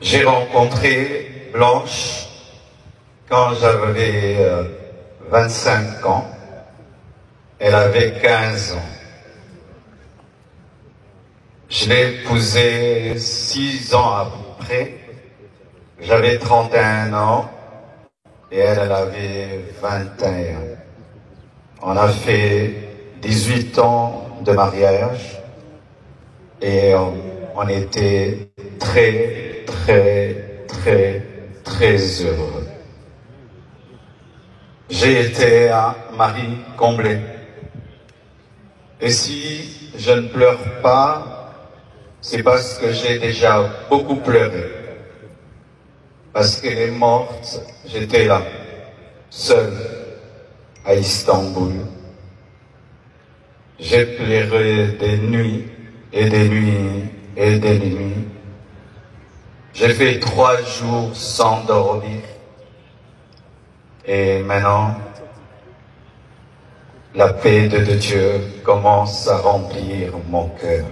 J'ai rencontré Blanche quand j'avais 25 ans. Elle avait 15 ans. Je l'ai épousée 6 ans après. J'avais 31 ans et elle avait 21. On a fait 18 ans de mariage et on était très, très, très, très heureux. J'ai été un mari comblé. Et si je ne pleure pas, c'est parce que j'ai déjà beaucoup pleuré. Parce qu'elle est morte, j'étais là, seul, à Istanbul. J'ai pleuré des nuits et des nuits et des nuits. J'ai fait 3 jours sans dormir. Et maintenant, la paix de Dieu commence à remplir mon cœur.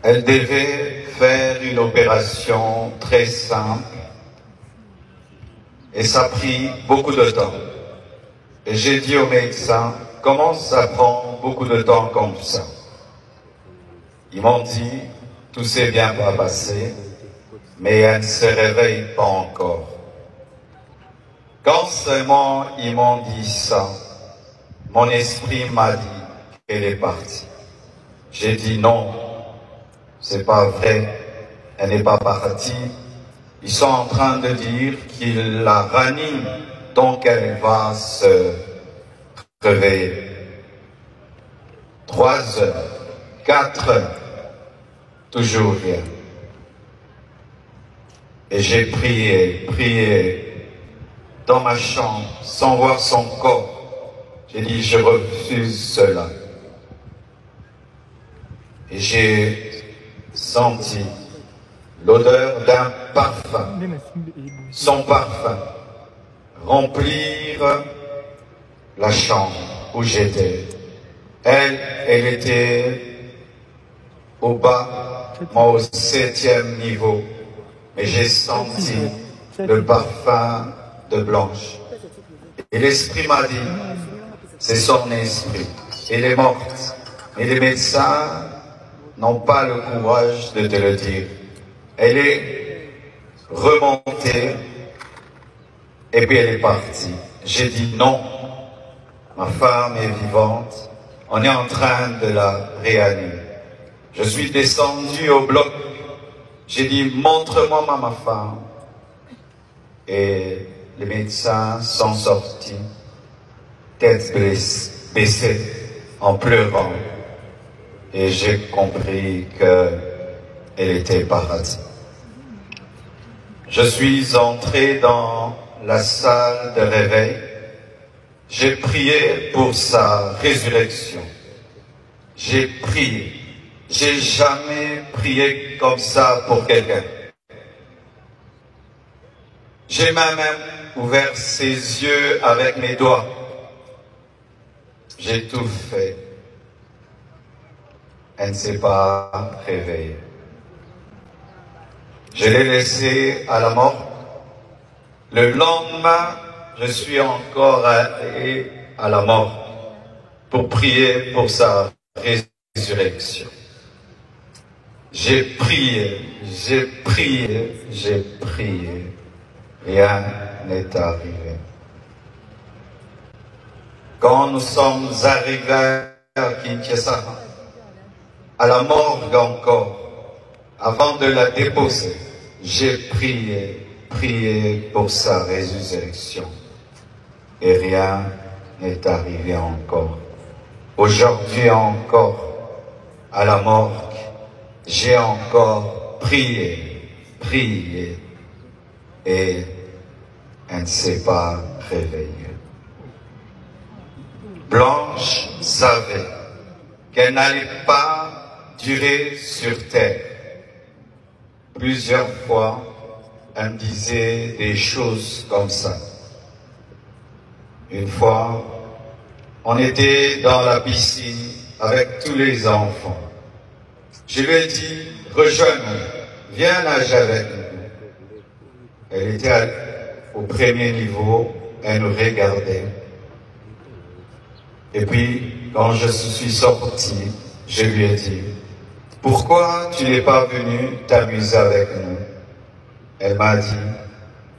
Elle devait faire une opération très simple et ça a pris beaucoup de temps. Et j'ai dit au médecin, comment ça prend beaucoup de temps comme ça? Ils m'ont dit, tout s'est bien passé, mais elle ne se réveille pas encore. Quand seulement ils m'ont dit ça, mon esprit m'a dit qu'elle est partie. J'ai dit non, c'est pas vrai, elle n'est pas partie. Ils sont en train de dire qu'ils la raniment, donc elle va se réveiller. 3 heures, 4 heures, toujours rien. Et j'ai prié dans ma chambre, sans voir son corps. J'ai dit, je refuse cela. Et j'ai senti l'odeur d'un parfum, son parfum, remplir la chambre où j'étais. Elle était au bas, moi au 7e niveau, mais j'ai senti le parfum de Blanche. Et l'esprit m'a dit, c'est son esprit, elle est morte. Et les médecins n'ont pas le courage de te le dire. Elle est remontée et puis elle est partie. J'ai dit non, ma femme est vivante, on est en train de la réanimer. Je suis descendu au bloc, j'ai dit montre-moi ma femme. Et les médecins sont sortis, tête baissée, en pleurant. Et j'ai compris qu'elle était partie. Je suis entré dans la salle de réveil. J'ai prié pour sa résurrection. J'ai prié. J'ai jamais prié comme ça pour quelqu'un. J'ai même ouvert ses yeux avec mes doigts. J'ai tout fait. Elle ne s'est pas réveillée. Je l'ai laissée à la mort. Le lendemain, je suis encore allé à la mort pour prier pour sa résurrection. J'ai prié, j'ai prié, j'ai prié. Rien n'est arrivé. Quand nous sommes arrivés à Kinshasa, à la morgue encore, avant de la déposer, j'ai prié pour sa résurrection. Et rien n'est arrivé encore. Aujourd'hui encore, à la morgue, j'ai encore prié, et elle ne s'est pas réveillée. Blanche savait qu'elle n'allait pas durer sur terre. Plusieurs fois, elle me disait des choses comme ça. Une fois, on était dans la piscine avec tous les enfants. Je lui ai dit, rejoins-nous, viens nager avec nous. Elle était au premier niveau, elle nous regardait. Et puis, quand je suis sorti, je lui ai dit, pourquoi tu n'es pas venu t'amuser avec nous? Elle m'a dit,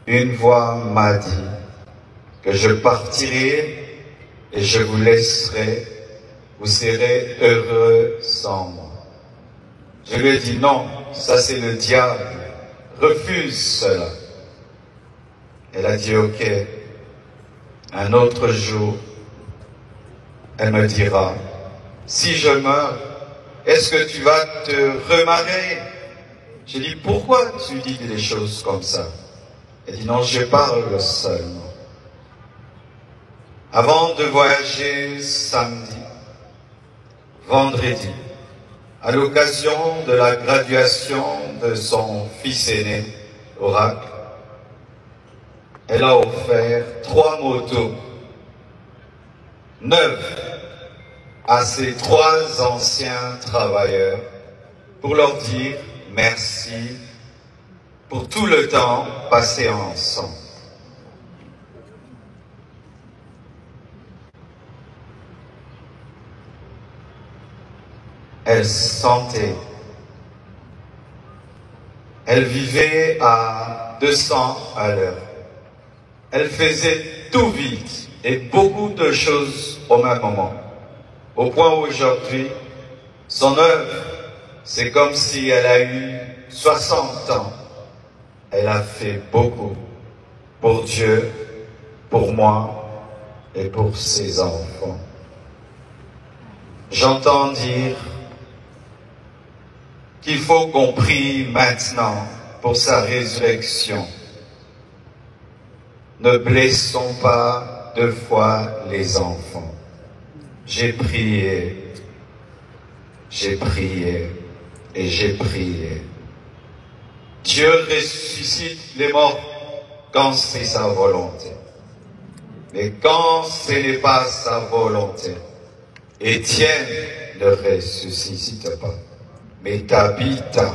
une voix m'a dit que je partirai et je vous laisserai, vous serez heureux sans moi. Je lui ai dit, non, ça c'est le diable, refuse cela. Elle a dit, ok, un autre jour, elle me dira, si je meurs, est-ce que tu vas te remarier? J'ai dit, pourquoi tu dis des choses comme ça? Elle dit, non, je parle seulement. Avant de voyager samedi, vendredi, à l'occasion de la graduation de son fils aîné, Oracle, elle a offert 3 motos neuves à ses 3 anciens travailleurs pour leur dire merci pour tout le temps passé ensemble. Elle sentait. Elle vivait à 200 à l'heure. Elle faisait tout vite et beaucoup de choses au même moment. Au point où aujourd'hui, son œuvre, c'est comme si elle a eu 60 ans. Elle a fait beaucoup pour Dieu, pour moi et pour ses enfants. J'entends dire qu'il faut qu'on prie maintenant pour sa résurrection. Ne blessons pas 2 fois les enfants. J'ai prié et j'ai prié. Dieu ressuscite les morts quand c'est sa volonté. Mais quand ce n'est pas sa volonté, Étienne ne ressuscite pas. Mais Tabitha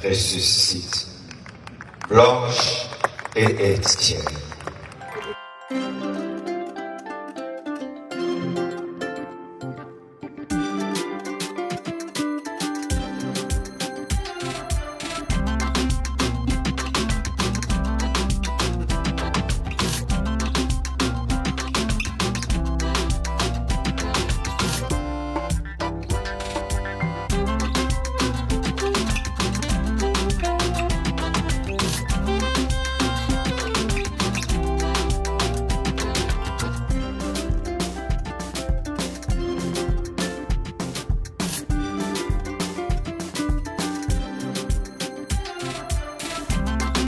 ressuscite. Blanche et Étienne.